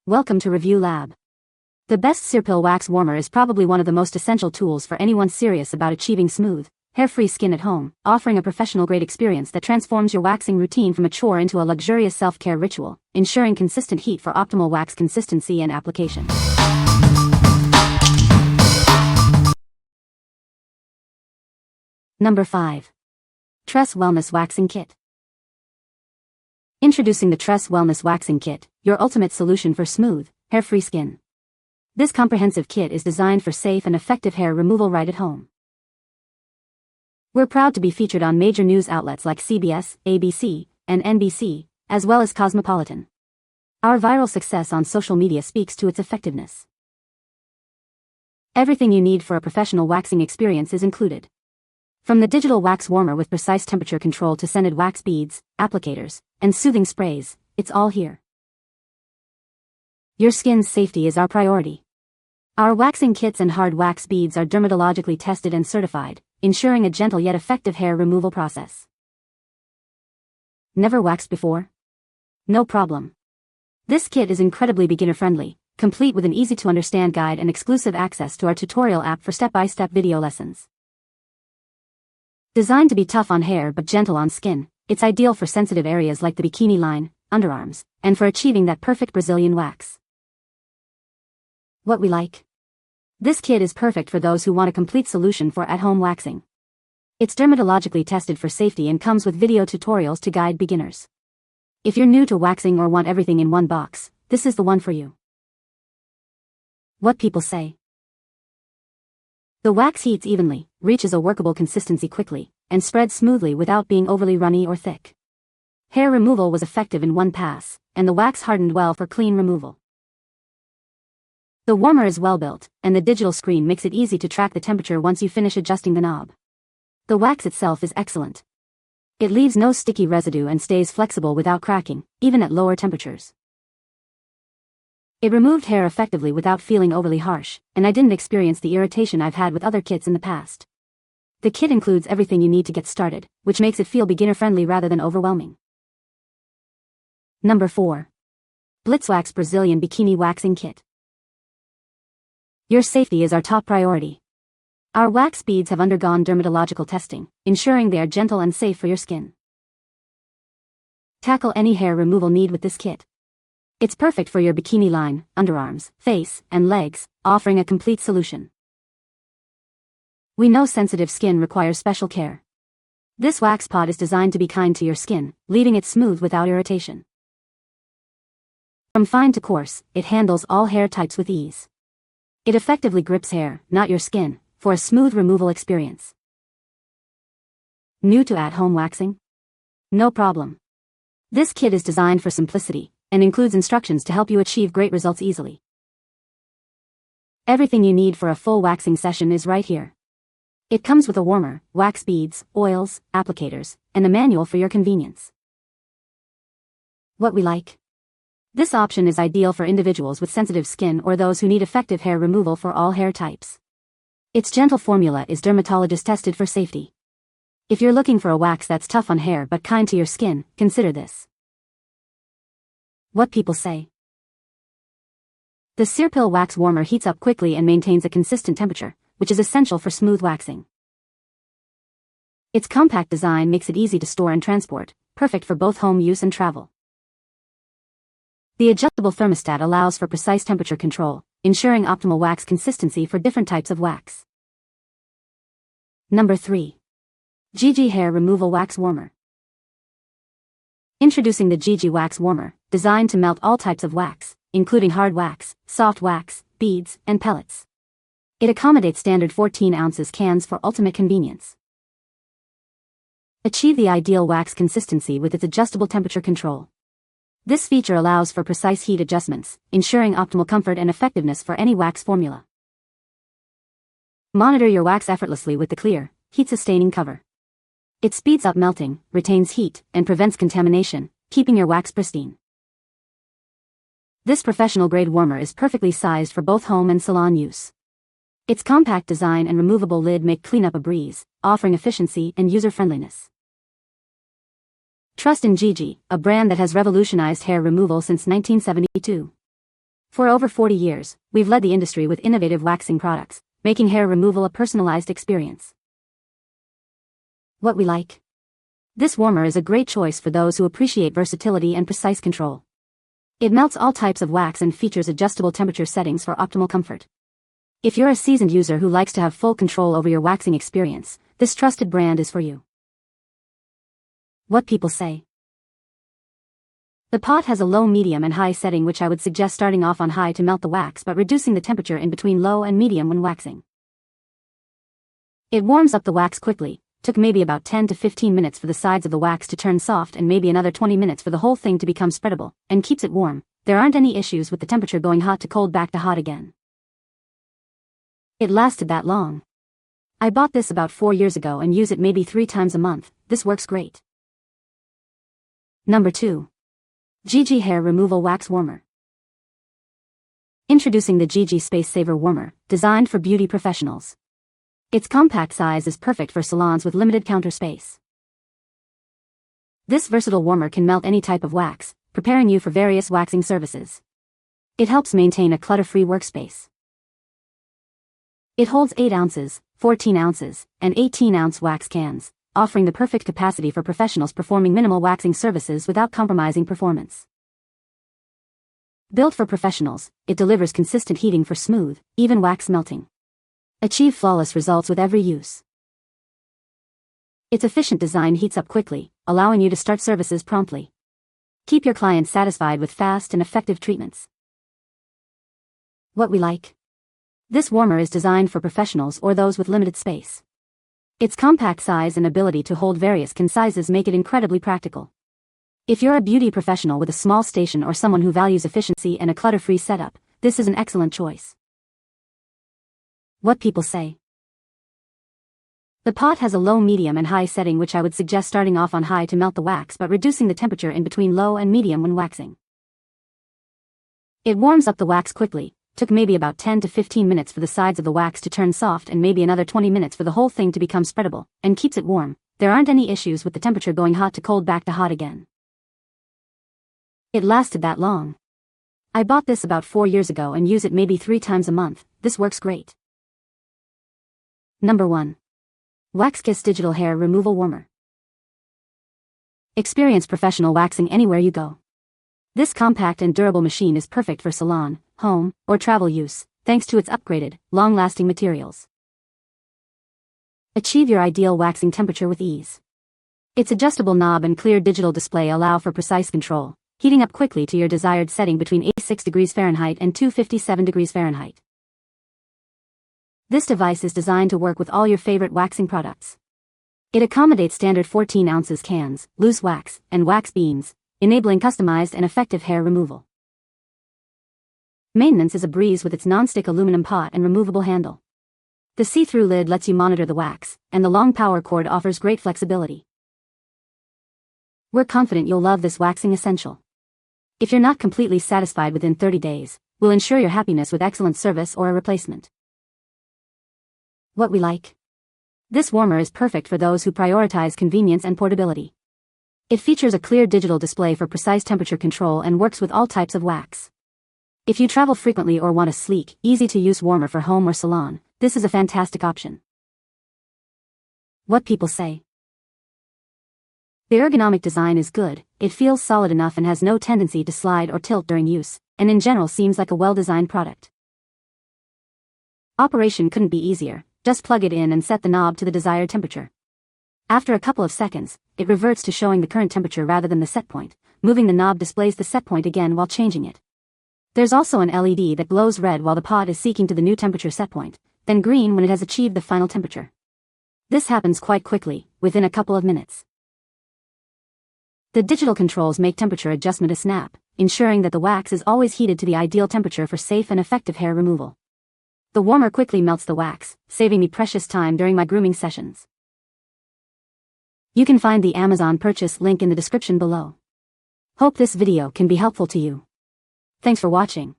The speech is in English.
Welcome to Review Lab. The best Cirepil Wax Warmer is probably one of the most essential tools for anyone serious about achieving smooth, hair-free skin at home, offering a professional-grade experience that transforms your waxing routine from a chore into a luxurious self-care ritual, ensuring consistent heat for optimal wax consistency and application. Number 5. Tress Wellness Waxing Kit. Introducing the Tress Wellness Waxing Kit, your ultimate solution for smooth, hair-free skin. This comprehensive kit is designed for safe and effective hair removal right at home. We're proud to be featured on major news outlets like CBS, ABC, and NBC, as well as Cosmopolitan. Our viral success on social media speaks to its effectiveness. Everything you need for a professional waxing experience is included. From the digital wax warmer with precise temperature control to scented wax beads, applicators, and soothing sprays, it's all here. Your skin's safety is our priority. Our waxing kits and hard wax beads are dermatologically tested and certified, ensuring a gentle yet effective hair removal process. Never waxed before? No problem. This kit is incredibly beginner-friendly, complete with an easy-to-understand guide and exclusive access to our tutorial app for step-by-step video lessons. Designed to be tough on hair but gentle on skin, it's ideal for sensitive areas like the bikini line, underarms, and for achieving that perfect Brazilian wax. What we like? This kit is perfect for those who want a complete solution for at-home waxing. It's dermatologically tested for safety and comes with video tutorials to guide beginners. If you're new to waxing or want everything in one box, this is the one for you. What people say. The wax heats evenly, reaches a workable consistency quickly, and spreads smoothly without being overly runny or thick. Hair removal was effective in one pass, and the wax hardened well for clean removal. The warmer is well built, and the digital screen makes it easy to track the temperature once you finish adjusting the knob. The wax itself is excellent. It leaves no sticky residue and stays flexible without cracking, even at lower temperatures. It removed hair effectively without feeling overly harsh, and I didn't experience the irritation I've had with other kits in the past. The kit includes everything you need to get started, which makes it feel beginner-friendly rather than overwhelming. Number 4. BLITZWAX Brazilian Bikini Waxing Kit. Your safety is our top priority. Our wax beads have undergone dermatological testing, ensuring they are gentle and safe for your skin. Tackle any hair removal need with this kit. It's perfect for your bikini line, underarms, face, and legs, offering a complete solution. We know sensitive skin requires special care. This wax pod is designed to be kind to your skin, leaving it smooth without irritation. From fine to coarse, it handles all hair types with ease. It effectively grips hair, not your skin, for a smooth removal experience. New to at-home waxing? No problem. This kit is designed for simplicity, and includes instructions to help you achieve great results easily. Everything you need for a full waxing session is right here. It comes with a warmer, wax beads, oils, applicators, and a manual for your convenience. What we like? This option is ideal for individuals with sensitive skin or those who need effective hair removal for all hair types. Its gentle formula is dermatologist tested for safety. If you're looking for a wax that's tough on hair but kind to your skin, consider this. What people say. The Cirepil Wax Warmer heats up quickly and maintains a consistent temperature, which is essential for smooth waxing. Its compact design makes it easy to store and transport, perfect for both home use and travel. The adjustable thermostat allows for precise temperature control, ensuring optimal wax consistency for different types of wax. Number 3. GiGi Hair Removal Wax Warmer. Introducing the GiGi Wax Warmer, designed to melt all types of wax, including hard wax, soft wax, beads, and pellets. It accommodates standard 14 ounces cans for ultimate convenience. Achieve the ideal wax consistency with its adjustable temperature control. This feature allows for precise heat adjustments, ensuring optimal comfort and effectiveness for any wax formula. Monitor your wax effortlessly with the clear, heat-sustaining cover. It speeds up melting, retains heat, and prevents contamination, keeping your wax pristine. This professional-grade warmer is perfectly sized for both home and salon use. Its compact design and removable lid make cleanup a breeze, offering efficiency and user-friendliness. Trust in GiGi, a brand that has revolutionized hair removal since 1972. For over 40 years, we've led the industry with innovative waxing products, making hair removal a personalized experience. What we like. This warmer is a great choice for those who appreciate versatility and precise control. It melts all types of wax and features adjustable temperature settings for optimal comfort. If you're a seasoned user who likes to have full control over your waxing experience, this trusted brand is for you. What people say. The pot has a low, medium and high setting, which I would suggest starting off on high to melt the wax but reducing the temperature in between low and medium when waxing. It warms up the wax quickly. Took maybe about 10 to 15 minutes for the sides of the wax to turn soft and maybe another 20 minutes for the whole thing to become spreadable, and keeps it warm. There aren't any issues with the temperature going hot to cold back to hot again. It lasted that long. I bought this about 4 years ago and use it maybe 3 times a month. This works great. Number 2. GiGi Hair Removal Wax Warmer. Introducing the GiGi Space Saver Warmer, designed for beauty professionals. Its compact size is perfect for salons with limited counter space. This versatile warmer can melt any type of wax, preparing you for various waxing services. It helps maintain a clutter-free workspace. It holds 8 ounces, 14 ounces, and 18-ounce wax cans, offering the perfect capacity for professionals performing minimal waxing services without compromising performance. Built for professionals, it delivers consistent heating for smooth, even wax melting. Achieve flawless results with every use. Its efficient design heats up quickly, allowing you to start services promptly. Keep your clients satisfied with fast and effective treatments. What we like. This warmer is designed for professionals or those with limited space. Its compact size and ability to hold various sizes make it incredibly practical. If you're a beauty professional with a small station or someone who values efficiency and a clutter-free setup, this is an excellent choice. What people say. The pot has a low, medium and high setting, which I would suggest starting off on high to melt the wax but reducing the temperature in between low and medium when waxing. It warms up the wax quickly. Took maybe about 10 to 15 minutes for the sides of the wax to turn soft and maybe another 20 minutes for the whole thing to become spreadable, and keeps it warm. There aren't any issues with the temperature going hot to cold back to hot again. It lasted that long. I bought this about 4 years ago and use it maybe 3 times a month. This works great. Number 1. WAXKISS Digital Hair Removal Warmer. Experience professional waxing anywhere you go. This compact and durable machine is perfect for salon, home, or travel use, thanks to its upgraded, long-lasting materials. Achieve your ideal waxing temperature with ease. Its adjustable knob and clear digital display allow for precise control, heating up quickly to your desired setting between 86 degrees Fahrenheit and 257 degrees Fahrenheit. This device is designed to work with all your favorite waxing products. It accommodates standard 14 ounces cans, loose wax, and wax beans, enabling customized and effective hair removal. Maintenance is a breeze with its non-stick aluminum pot and removable handle. The see-through lid lets you monitor the wax, and the long power cord offers great flexibility. We're confident you'll love this waxing essential. If you're not completely satisfied within 30 days, we'll ensure your happiness with excellent service or a replacement. What we like. This warmer is perfect for those who prioritize convenience and portability. It features a clear digital display for precise temperature control and works with all types of wax. If you travel frequently or want a sleek, easy-to-use warmer for home or salon, this is a fantastic option. What people say. The ergonomic design is good, it feels solid enough and has no tendency to slide or tilt during use, and in general seems like a well-designed product. Operation couldn't be easier. Just plug it in and set the knob to the desired temperature. After a couple of seconds, it reverts to showing the current temperature rather than the set point. Moving the knob displays the set point again while changing it. There's also an LED that glows red while the pot is seeking to the new temperature set point, then green when it has achieved the final temperature. This happens quite quickly, within a couple of minutes. The digital controls make temperature adjustment a snap, ensuring that the wax is always heated to the ideal temperature for safe and effective hair removal. The warmer quickly melts the wax, saving me precious time during my grooming sessions. You can find the Amazon purchase link in the description below. Hope this video can be helpful to you. Thanks for watching.